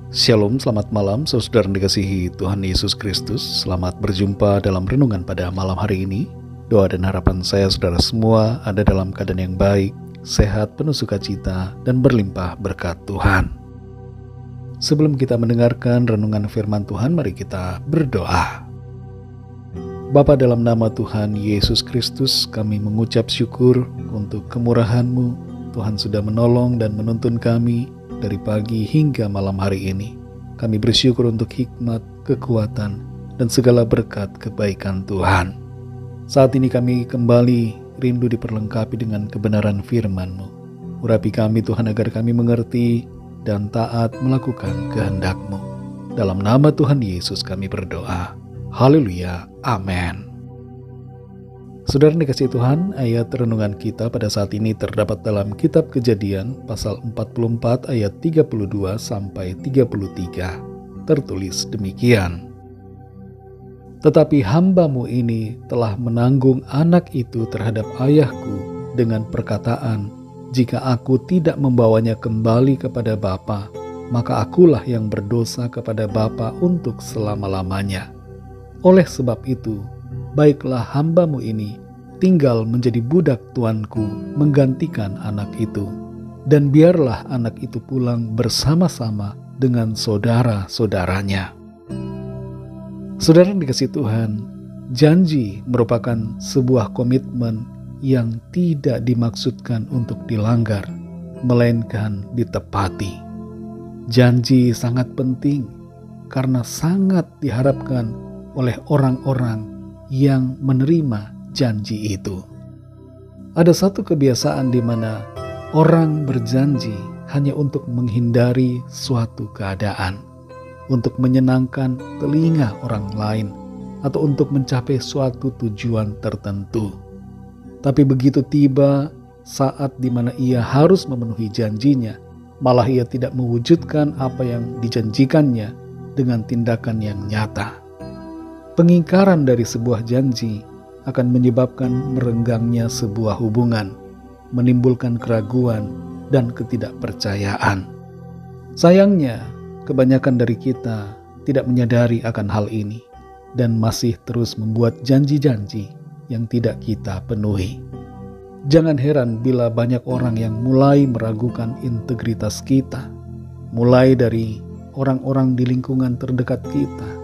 Shalom, selamat malam saudara yang dikasihi Tuhan Yesus Kristus. Selamat berjumpa dalam renungan pada malam hari ini. Doa dan harapan saya saudara semua ada dalam keadaan yang baik, sehat, penuh sukacita, dan berlimpah berkat Tuhan. Sebelum kita mendengarkan renungan firman Tuhan, mari kita berdoa. Bapa, dalam nama Tuhan Yesus Kristus, kami mengucap syukur untuk kemurahan-Mu. Tuhan sudah menolong dan menuntun kami dari pagi hingga malam hari ini. Kami bersyukur untuk hikmat, kekuatan, dan segala berkat kebaikan Tuhan. Saat ini kami kembali rindu diperlengkapi dengan kebenaran firman-Mu. Urapi kami Tuhan agar kami mengerti dan taat melakukan kehendak-Mu. Dalam nama Tuhan Yesus kami berdoa. Haleluya. Amin. Saudara yang dikasihi Tuhan, ayat renungan kita pada saat ini terdapat dalam kitab Kejadian pasal 44 ayat 32 sampai 33. Tertulis demikian. Tetapi hamba-Mu ini telah menanggung anak itu terhadap ayahku dengan perkataan, jika aku tidak membawanya kembali kepada bapa, maka akulah yang berdosa kepada bapa untuk selama-lamanya. Oleh sebab itu, baiklah hamba-Mu ini tinggal menjadi budak tuanku menggantikan anak itu. Dan biarlah anak itu pulang bersama-sama dengan saudara-saudaranya. Saudara yang dikasihi Tuhan, janji merupakan sebuah komitmen yang tidak dimaksudkan untuk dilanggar, melainkan ditepati. Janji sangat penting karena sangat diharapkan oleh orang-orang yang menerima janji itu. Ada satu kebiasaan di mana orang berjanji hanya untuk menghindari suatu keadaan, untuk menyenangkan telinga orang lain, atau untuk mencapai suatu tujuan tertentu. Tapi begitu tiba saat di mana ia harus memenuhi janjinya, malah ia tidak mewujudkan apa yang dijanjikannya dengan tindakan yang nyata. Pengingkaran dari sebuah janji akan menyebabkan merenggangnya sebuah hubungan, menimbulkan keraguan dan ketidakpercayaan. Sayangnya, kebanyakan dari kita tidak menyadari akan hal ini dan masih terus membuat janji-janji yang tidak kita penuhi. Jangan heran bila banyak orang yang mulai meragukan integritas kita, mulai dari orang-orang di lingkungan terdekat kita,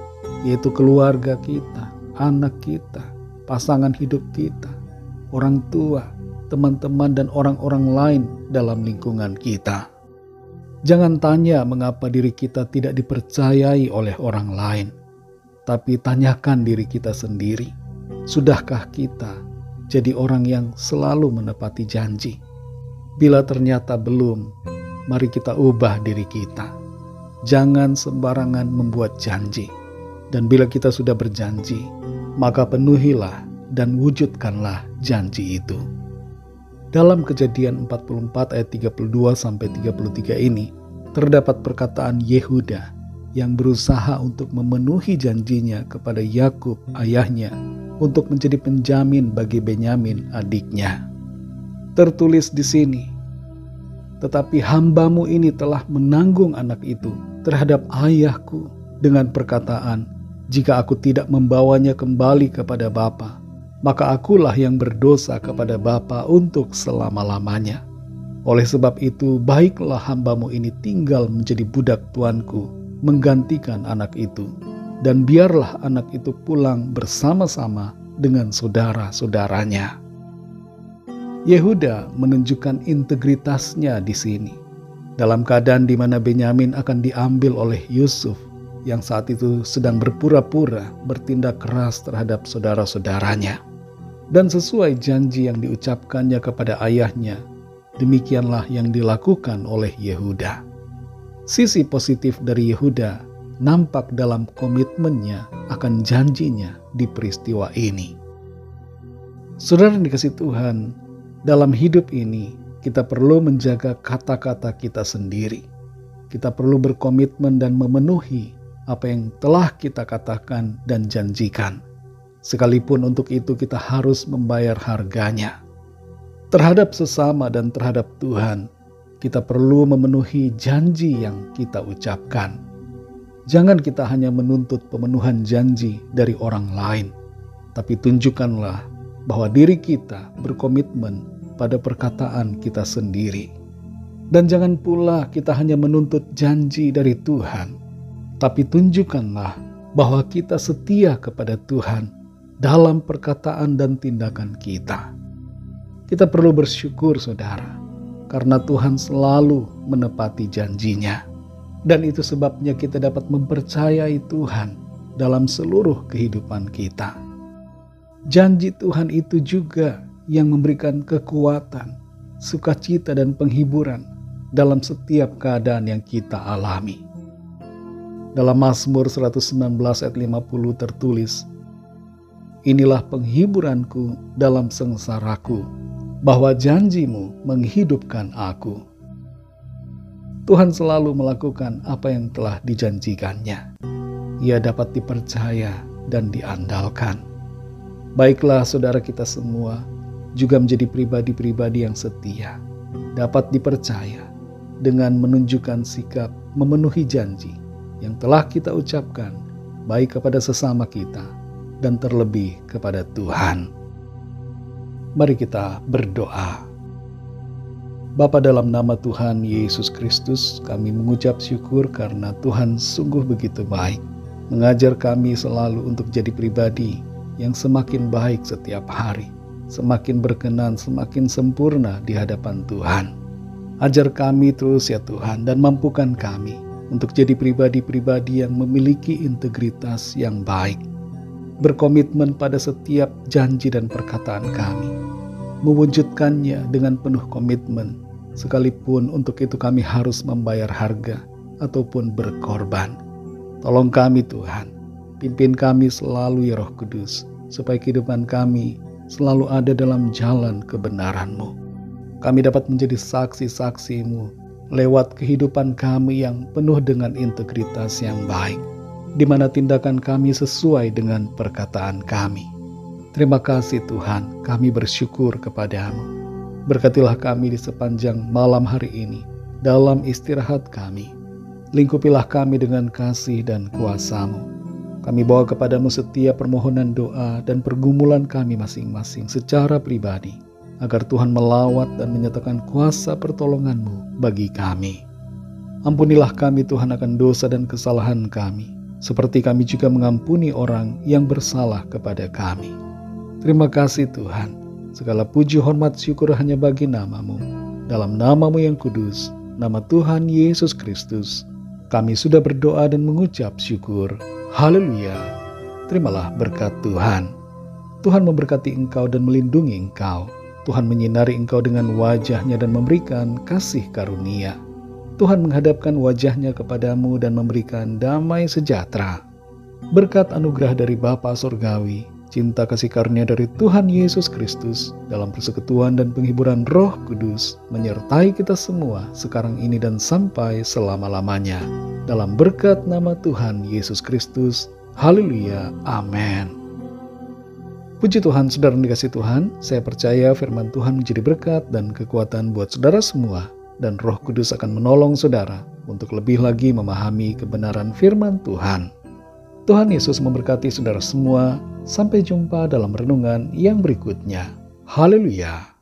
yaitu keluarga kita, anak kita, pasangan hidup kita, orang tua, teman-teman, dan orang-orang lain dalam lingkungan kita. Jangan tanya mengapa diri kita tidak dipercayai oleh orang lain, tapi tanyakan diri kita sendiri. Sudahkah kita jadi orang yang selalu menepati janji? Bila ternyata belum, mari kita ubah diri kita. Jangan sembarangan membuat janji. Dan bila kita sudah berjanji, maka penuhilah dan wujudkanlah janji itu. Dalam Kejadian 44 ayat 32-33 ini, terdapat perkataan Yehuda yang berusaha untuk memenuhi janjinya kepada Yakub ayahnya untuk menjadi penjamin bagi Benyamin adiknya. Tertulis di sini, tetapi hamba-Mu ini telah menanggung anak itu terhadap ayahku dengan perkataan, jika aku tidak membawanya kembali kepada bapa, maka akulah yang berdosa kepada bapa untuk selama-lamanya. Oleh sebab itu, baiklah hamba-Mu ini tinggal menjadi budak tuanku, menggantikan anak itu. Dan biarlah anak itu pulang bersama-sama dengan saudara-saudaranya. Yehuda menunjukkan integritasnya di sini. Dalam keadaan di mana Benyamin akan diambil oleh Yusuf, yang saat itu sedang berpura-pura bertindak keras terhadap saudara-saudaranya. Dan sesuai janji yang diucapkannya kepada ayahnya, demikianlah yang dilakukan oleh Yehuda. Sisi positif dari Yehuda nampak dalam komitmennya akan janjinya di peristiwa ini. Saudara yang dikasihi Tuhan, dalam hidup ini kita perlu menjaga kata-kata kita sendiri. Kita perlu berkomitmen dan memenuhi apa yang telah kita katakan dan janjikan. Sekalipun untuk itu kita harus membayar harganya. Terhadap sesama dan terhadap Tuhan, kita perlu memenuhi janji yang kita ucapkan. Jangan kita hanya menuntut pemenuhan janji dari orang lain, tapi tunjukkanlah bahwa diri kita berkomitmen pada perkataan kita sendiri. Dan jangan pula kita hanya menuntut janji dari Tuhan, tapi tunjukkanlah bahwa kita setia kepada Tuhan dalam perkataan dan tindakan kita. Kita perlu bersyukur, saudara, karena Tuhan selalu menepati janjinya. Dan itu sebabnya kita dapat mempercayai Tuhan dalam seluruh kehidupan kita. Janji Tuhan itu juga yang memberikan kekuatan, sukacita dan penghiburan dalam setiap keadaan yang kita alami. Dalam Mazmur 119 ayat 50 tertulis, "Inilah penghiburanku dalam sengsaraku, bahwa janjimu menghidupkan aku." Tuhan selalu melakukan apa yang telah dijanjikannya. Ia dapat dipercaya dan diandalkan. Baiklah, saudara kita semua juga menjadi pribadi-pribadi yang setia, dapat dipercaya dengan menunjukkan sikap memenuhi janji yang telah kita ucapkan, baik kepada sesama kita dan terlebih kepada Tuhan. Mari kita berdoa. Bapa, dalam nama Tuhan Yesus Kristus, kami mengucap syukur karena Tuhan sungguh begitu baik, mengajar kami selalu untuk jadi pribadi yang semakin baik setiap hari, semakin berkenan, semakin sempurna di hadapan Tuhan. Ajar kami terus ya Tuhan, dan mampukan kami untuk jadi pribadi-pribadi yang memiliki integritas yang baik, berkomitmen pada setiap janji dan perkataan kami, mewujudkannya dengan penuh komitmen, sekalipun untuk itu kami harus membayar harga ataupun berkorban. Tolong kami Tuhan, pimpin kami selalu ya Roh Kudus, supaya kehidupan kami selalu ada dalam jalan kebenaran-Mu. Kami dapat menjadi saksi-saksi-Mu lewat kehidupan kami yang penuh dengan integritas yang baik, di mana tindakan kami sesuai dengan perkataan kami. Terima kasih Tuhan, kami bersyukur kepadamu. Berkatilah kami di sepanjang malam hari ini, dalam istirahat kami. Lingkupilah kami dengan kasih dan kuasa-Mu. Kami bawa kepadamu setiap permohonan doa dan pergumulan kami masing-masing secara pribadi, agar Tuhan melawat dan menyatakan kuasa pertolongan-Mu bagi kami. Ampunilah kami Tuhan akan dosa dan kesalahan kami, seperti kami juga mengampuni orang yang bersalah kepada kami. Terima kasih Tuhan, segala puji hormat syukur hanya bagi nama-Mu. Dalam nama-Mu yang kudus, nama Tuhan Yesus Kristus, kami sudah berdoa dan mengucap syukur. Haleluya. Terimalah berkat Tuhan. Tuhan memberkati engkau dan melindungi engkau. Tuhan menyinari engkau dengan wajah-Nya dan memberikan kasih karunia. Tuhan menghadapkan wajah-Nya kepadamu dan memberikan damai sejahtera. Berkat anugerah dari Bapa Surgawi, cinta kasih karunia dari Tuhan Yesus Kristus, dalam persekutuan dan penghiburan Roh Kudus, menyertai kita semua sekarang ini dan sampai selama-lamanya. Dalam berkat nama Tuhan Yesus Kristus. Haleluya. Amin. Puji Tuhan, saudara yang dikasihi Tuhan, saya percaya firman Tuhan menjadi berkat dan kekuatan buat saudara semua, dan Roh Kudus akan menolong saudara untuk lebih lagi memahami kebenaran firman Tuhan. Tuhan Yesus memberkati saudara semua. Sampai jumpa dalam renungan yang berikutnya. Haleluya.